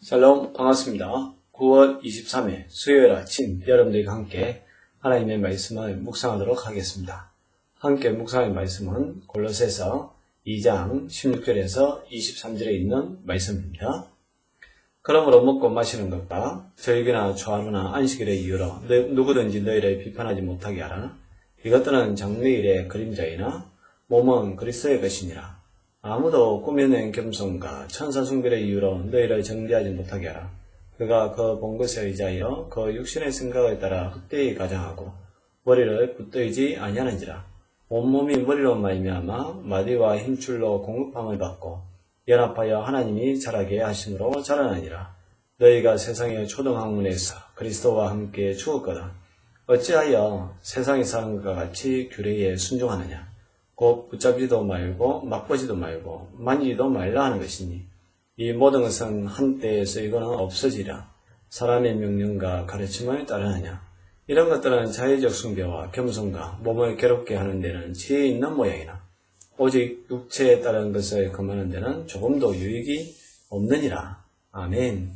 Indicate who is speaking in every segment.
Speaker 1: 샬롬, 반갑습니다. 9월 23일 수요일 아침 여러분들과 함께 하나님의 말씀을 묵상하도록 하겠습니다. 함께 묵상할 말씀은 골로새서 2장 16절에서 23절에 있는 말씀입니다. 그러므로 먹고 마시는 것과 절기나 초하루나 안식일의 이유로 누구든지 너희를 비판하지 못하게 하라. 이것들은 장래일의 그림자이나 몸은 그리스도의 것이니라. 아무도 꾸며낸 겸손과 천사 숭배의 이유로 너희를 정죄하지 못하게 하라. 그가 그 본 것에 의지하여 그 육신의 생각에 따라 헛되이 가장하고 머리를 붙들지 아니하는지라. 온몸이 머리로 말미암아 마디와 힘줄로 공급함을 받고 연합하여 하나님이 자라게 하심으로 자라나니라. 너희가 세상의 초등학문에서 그리스도와 함께 죽었거든. 어찌하여 세상에 사는 것과 같이 규례에 순종하느냐. 곧 붙잡지도 말고 맛보지도 말고 만지지도 말라 하는 것이니 이 모든 것은 한때에 쓰이고는 없어지라. 사람의 명령과 가르침을 따르느냐. 이런 것들은 자의적 숭배와 겸손과 몸을 괴롭게 하는 데는 지혜 있는 모양이나 오직 육체에 따른 것을 금하는 데는 조금도 유익이 없느니라. 아멘.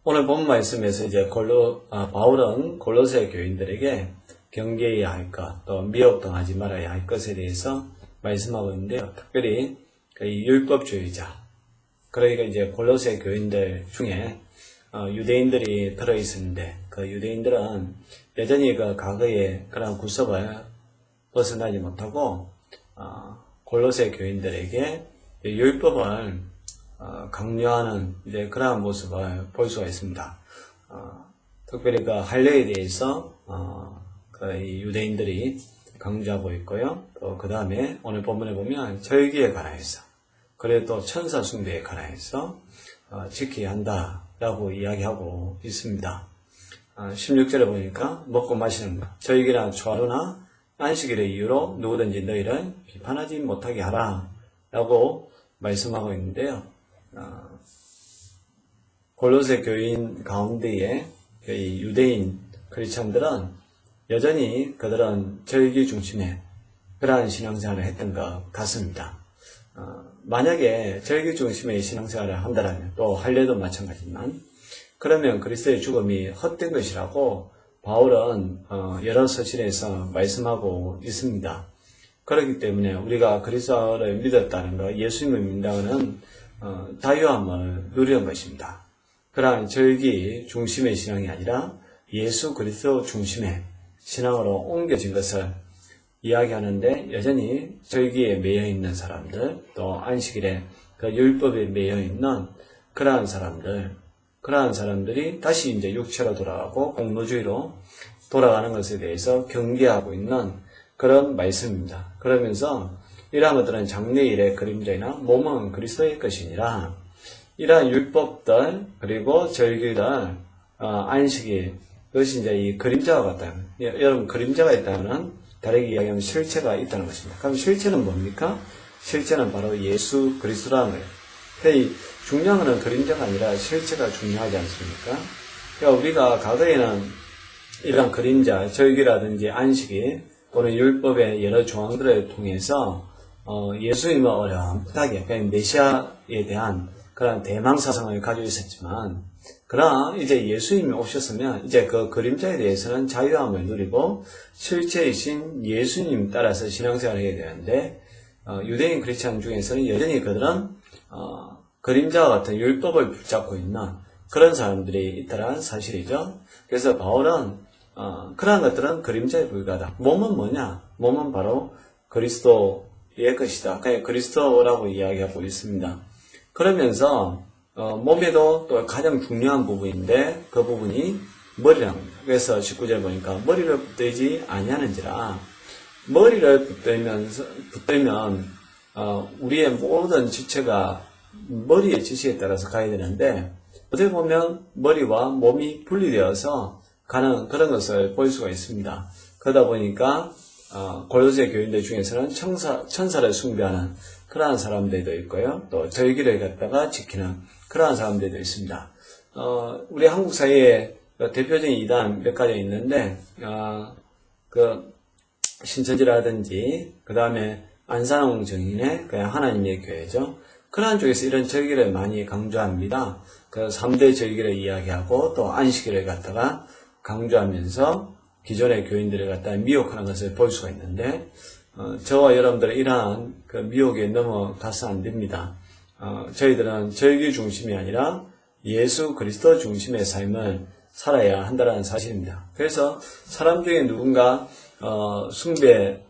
Speaker 1: 오늘 본 말씀에서 이제 바울은 골로새 교인들에게 경계해야 할 것, 또 미혹당하지 말아야 할 것에 대해서 말씀하고 있는데요. 특별히 율법주의자, 그러니까 이제 골로새 교인들 중에 유대인들이 들어있었는데 그 유대인들은 여전히 그 과거의 그런 구습을 벗어나지 못하고 골로새 교인들에게 율법을 강요하는 이제 그러한 모습을 볼 수가 있습니다. 특별히 그 할례에 대해서 이 유대인들이 강조하고 있고요. 또 그 다음에 오늘 본문에 보면 절기에 관하여서 그리고 또 천사 숭배에 관하여서 지켜야 한다라고 이야기하고 있습니다. 16절에 보니까 먹고 마시는 것, 절기나 초하루나 안식일의 이유로 누구든지 너희를 비판하지 못하게 하라 라고 말씀하고 있는데요. 골로새 교인 가운데에 유대인 크리스천들은 여전히 그들은 절기 중심의 그러한 신앙생활을 했던 것 같습니다. 만약에 절기 중심의 신앙생활을 한다면 또 할례도 마찬가지지만 그러면 그리스도의 죽음이 헛된 것이라고 바울은 여러 서신에서 말씀하고 있습니다. 그렇기 때문에 우리가 그리스도를 믿었다는 것, 예수님을 믿는다는 자유함을 누리는 것입니다. 그러한 절기 중심의 신앙이 아니라 예수 그리스도 중심의 신앙으로 옮겨진 것을 이야기하는데 여전히 절기에 매여 있는 사람들, 또 안식일에 그 율법에 매여 있는 그러한 사람들이 다시 이제 육체로 돌아가고 공로주의로 돌아가는 것에 대해서 경계하고 있는 그런 말씀입니다. 그러면서 이러한 것들은 장래일의 그림자이나 몸은 그리스도의 것이니라. 이러한 율법들 그리고 절기들, 안식일, 그것이 이제 이 그림자와 같다. 여러분, 그림자가 있다면 다르게 이야기하면 실체가 있다는 것입니다. 그럼 실체는 뭡니까? 실체는 바로 예수 그리스도라는 거예요. 그러니까 중요한 것은 그림자가 아니라 실체가 중요하지 않습니까? 그러니까 우리가 과거에는 이런 그림자, 절기라든지 안식일 또는 율법의 여러 조항들을 통해서 예수님을 어렴풋하게, 그러니까 메시아에 대한 그런 대망사상을 가지고 있었지만, 그러나 이제 예수님이 오셨으면 이제 그 그림자에 대해서는 자유함을 누리고 실체이신 예수님 따라서 신앙생활을 해야 되는데 유대인 크리스천 중에서는 여전히 그들은 그림자와 같은 율법을 붙잡고 있는 그런 사람들이 있다는 사실이죠. 그래서 바울은 그러한 것들은 그림자에 불과하다. 몸은 뭐냐? 몸은 바로 그리스도의 것이다. 그냥 그리스도라고 이야기하고 있습니다. 그러면서 몸에도 또 가장 중요한 부분인데 그 부분이 머리랍니다. 그래서 19절 보니까 머리를 붙들지 아니하는지라. 머리를 붙들면 우리의 모든 지체가 머리의 지시에 따라서 가야 되는데 어떻게 보면 머리와 몸이 분리되어서 가는 그런 것을 볼 수가 있습니다. 그러다 보니까 골로새 교인들 중에서는 천사를 숭배하는 그러한 사람들도 있고요. 또 절기를 갖다가 지키는 그러한 사람들도 있습니다. 우리 한국 사회에 대표적인 이단 몇 가지 있는데, 신천지라든지, 그 다음에 안산홍 정인의 하나님의 교회죠. 그러한 쪽에서 이런 절기를 많이 강조합니다. 그 3대 절기를 이야기하고 또 안식일을 갖다가 강조하면서 기존의 교인들을 갖다가 미혹하는 것을 볼 수가 있는데, 저와 여러분들은 이러한 그 미혹에 넘어가서 안 됩니다. 저희들은 절기 중심이 아니라 예수 그리스도 중심의 삶을 살아야 한다는 사실입니다. 그래서 사람 중에 누군가 숭배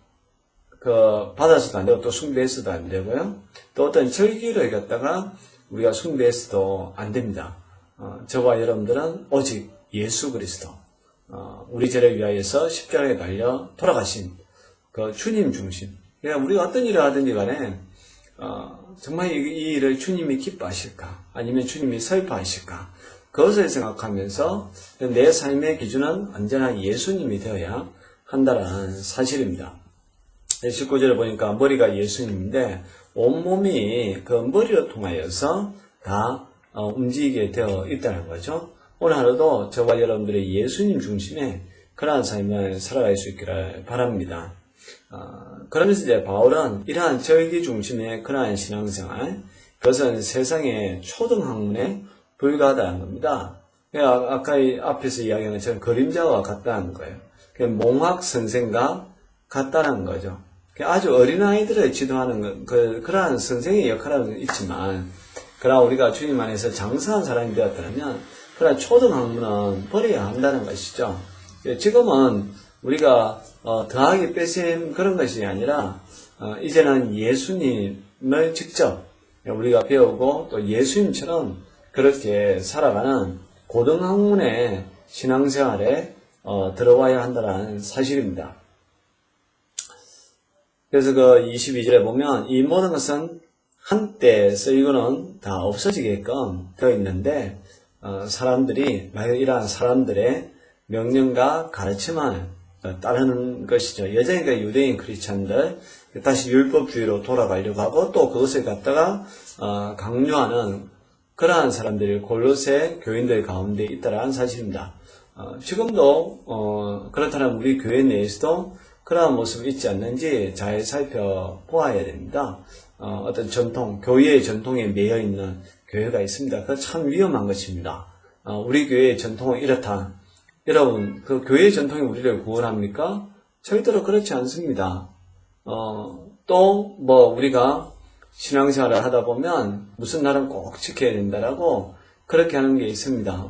Speaker 1: 받아서도 안 되고 또 숭배해서도 안 되고요. 또 어떤 절기를 갖다가 우리가 숭배해서도 안 됩니다. 저와 여러분들은 오직 예수 그리스도, 우리 죄를 위하여서 십자가에 달려 돌아가신 그 주님 중심. 그러니까 우리가 어떤 일을 하든지 간에 정말 이 일을 주님이 기뻐하실까? 아니면 주님이 슬퍼하실까? 그것을 생각하면서 내 삶의 기준은 언제나 예수님이 되어야 한다는 사실입니다. 19절에 보니까 머리가 예수님인데 온몸이 그 머리로 통하여서 다 움직이게 되어 있다는 거죠. 오늘 하루도 저와 여러분들의 예수님 중심의 그러한 삶을 살아갈 수 있기를 바랍니다. 그러면서 이제 바울은 이러한 절기 중심의 그러한 신앙생활, 그것은 세상의 초등학문에 불과하다는 겁니다. 아까 앞에서 이야기한 것처럼 그림자와 같다는 거예요. 몽학 선생과 같다는 거죠. 아주 어린아이들을 지도하는 그러한 선생의 역할은 있지만, 그러나 우리가 주님 안에서 장성한 사람이 되었다면 그러나 초등학문은 버려야 한다는 것이죠. 지금은 우리가 더하기 빼셈 그런 것이 아니라 이제는 예수님을 직접 우리가 배우고 또 예수님처럼 그렇게 살아가는 고등학문의 신앙생활에 들어와야 한다는 사실입니다. 그래서 그 22절에 보면 이 모든 것은 한때 쓰이고는 다 없어지게끔 되어 있는데 사람들이 만약 이러한 사람들의 명령과 가르침을 따르는 것이죠. 여전히 그 유대인 크리스찬들 다시 율법주의로 돌아가려고 하고 또 그것을 갖다가 강요하는 그러한 사람들이 골로새 교인들 가운데 있다라는 사실입니다. 지금도 그렇다면 우리 교회 내에서도 그러한 모습이 있지 않는지 잘 살펴보아야 됩니다. 어떤 전통, 교회의 전통에 매여 있는 교회가 있습니다. 그거 참 위험한 것입니다. 우리 교회의 전통은 이렇다. 여러분, 그 교회의 전통이 우리를 구원합니까? 절대로 그렇지 않습니다. 또 우리가 신앙생활을 하다 보면 무슨 날은 꼭 지켜야 된다라고 그렇게 하는 게 있습니다.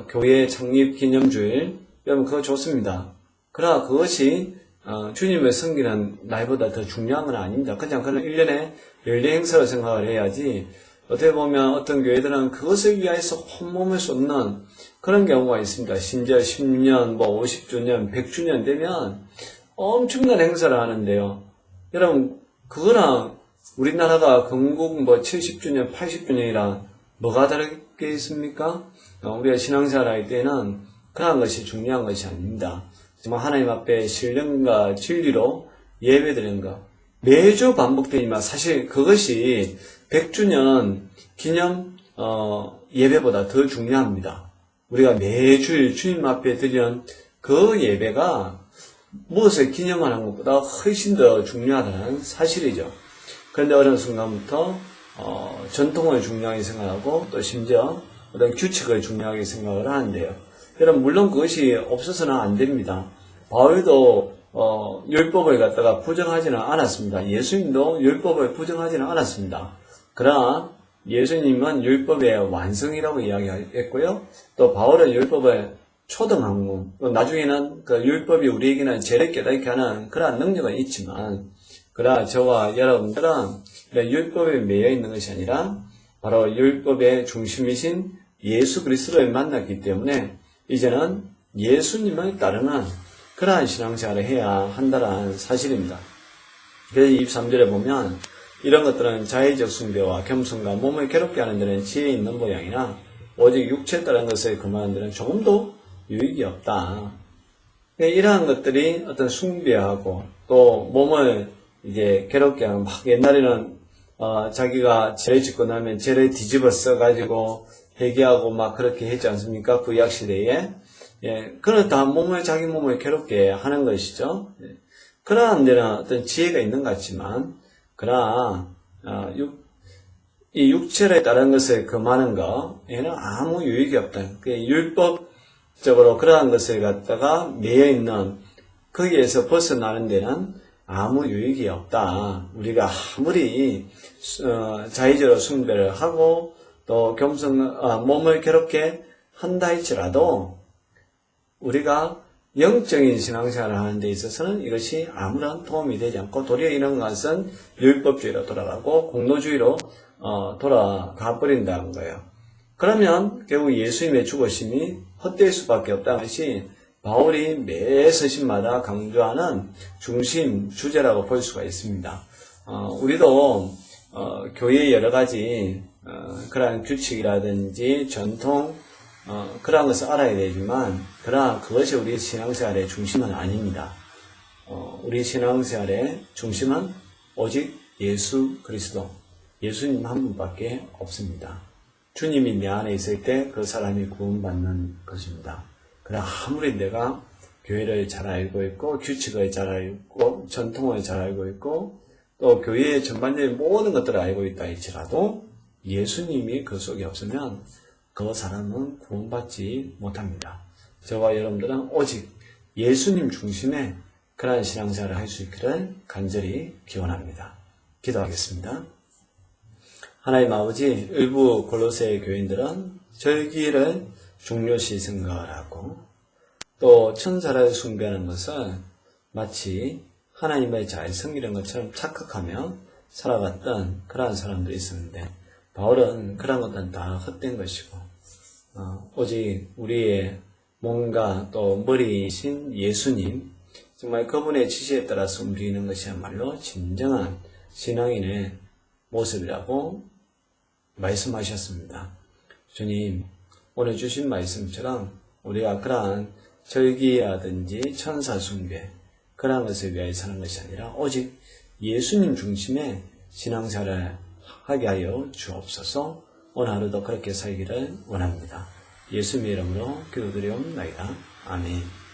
Speaker 1: 교회 창립 기념주일, 여러분 그거 좋습니다. 그러나 그것이 주님을 섬기는 날보다 더 중요한 건 아닙니다. 그냥 그런 1년에 연례 행사로 생각을 해야지, 어떻게 보면 어떤 교회들은 그것을 위해서 혼몸을 쏟는 그런 경우가 있습니다. 심지어 10년, 50주년, 100주년 되면 엄청난 행사를 하는데요. 여러분, 그거랑 우리나라가 건국 70주년, 80주년이랑 뭐가 다르게 있습니까? 우리가 신앙생활 할 때는 그런 것이 중요한 것이 아닙니다. 정말 하나님 앞에 신령과 진리로 예배드리는 것. 매주 반복되지만 사실 그것이 100주년 기념 예배보다 더 중요합니다. 우리가 매주 주님 앞에 드리는 그 예배가 무엇을 기념하는 것보다 훨씬 더 중요하다는 사실이죠. 그런데 어느 순간부터 전통을 중요하게 생각하고 또 심지어 어떤 규칙을 중요하게 생각을 하는데요. 여러분, 물론 그것이 없어서는 안 됩니다. 바울도 율법을 갖다가 부정하지는 않았습니다. 예수님도 율법을 부정하지는 않았습니다. 그러나 예수님은 율법의 완성이라고 이야기했고요. 또 바울은 율법의 초등학문, 나중에는 그 율법이 우리에게는 죄를 깨닫게 하는 그러한 능력은 있지만, 그러나 저와 여러분들은 율법에 매여 있는 것이 아니라 바로 율법의 중심이신 예수 그리스도를 만났기 때문에 이제는 예수님을 따르는 그러한 신앙생활을 해야 한다는 사실입니다. 그래서 23절에 보면 이런 것들은 자의적 숭배와 겸손과 몸을 괴롭게 하는 데는 지혜 있는 모양이나 오직 육체에 따른 것을 금하는 데는 조금도 유익이 없다. 이러한 것들이 어떤 숭배하고 또 몸을 이제 괴롭게 하는, 옛날에는 자기가 죄를 짓고 나면 죄를 뒤집어 써가지고 회개하고 그렇게 했지 않습니까? 구약 시대에. 그렇다 자기 몸을 괴롭게 하는 것이죠. 그러한 데는 어떤 지혜가 있는 것 같지만, 그러나 이 육체에 따른 것을 금하는 거, 얘는 아무 유익이 없다. 율법적으로 그러한 것을 갖다가 매여있는, 거기에서 벗어나는 데는 아무 유익이 없다. 우리가 아무리 자의적으로 숭배를 하고 또 몸을 괴롭게 한다 할지라도 우리가 영적인 신앙생활을 하는 데 있어서는 이것이 아무런 도움이 되지 않고 도리어 이런 것은 율법주의로 돌아가고 공로주의로 돌아가 버린다는 거예요. 그러면 결국 예수님의 죽으심이 헛될 수밖에 없다는 것이 바울이 매 서신마다 강조하는 중심 주제라고 볼 수가 있습니다. 우리도 교회의 여러 가지 그러한 규칙이라든지 전통 그러한 것을 알아야 되지만 그러나 그것이 우리 신앙생활의 중심은 아닙니다. 우리 신앙생활의 중심은 오직 예수 그리스도, 예수님 한 분밖에 없습니다. 주님이 내 안에 있을 때 그 사람이 구원받는 것입니다. 그러나 아무리 내가 교회를 잘 알고 있고 규칙을 잘 알고 전통을 잘 알고 있고 또 교회의 전반적인 모든 것들을 알고 있다 할지라도 예수님이 그 속에 없으면 그 사람은 구원받지 못합니다. 저와 여러분들은 오직 예수님 중심의 그러한 신앙생활을 할 수 있기를 간절히 기원합니다. 기도하겠습니다. 하나님 아버지, 일부 골로새 교인들은 절기를 중요시 생각을 하고 또 천사를 숭배하는 것을 마치 하나님을 잘 섬기는 것처럼 착각하며 살아갔던 그러한 사람들이 있었는데 바울은 그런 것들은 다 헛된 것이고 오직 우리의 몸과 또 머리이신 예수님, 정말 그분의 지시에 따라서 움직이는 것이야말로 진정한 신앙인의 모습이라고 말씀하셨습니다. 주님, 오늘 주신 말씀처럼 우리가 그러한 절기라든지 천사 숭배 그러한 것을 위하여 사는 것이 아니라 오직 예수님 중심의 신앙생활을 하게 하여 주옵소서. 오늘 하루도 그렇게 살기를 원합니다. 예수님의 이름으로 기도드리옵나이다. 아멘.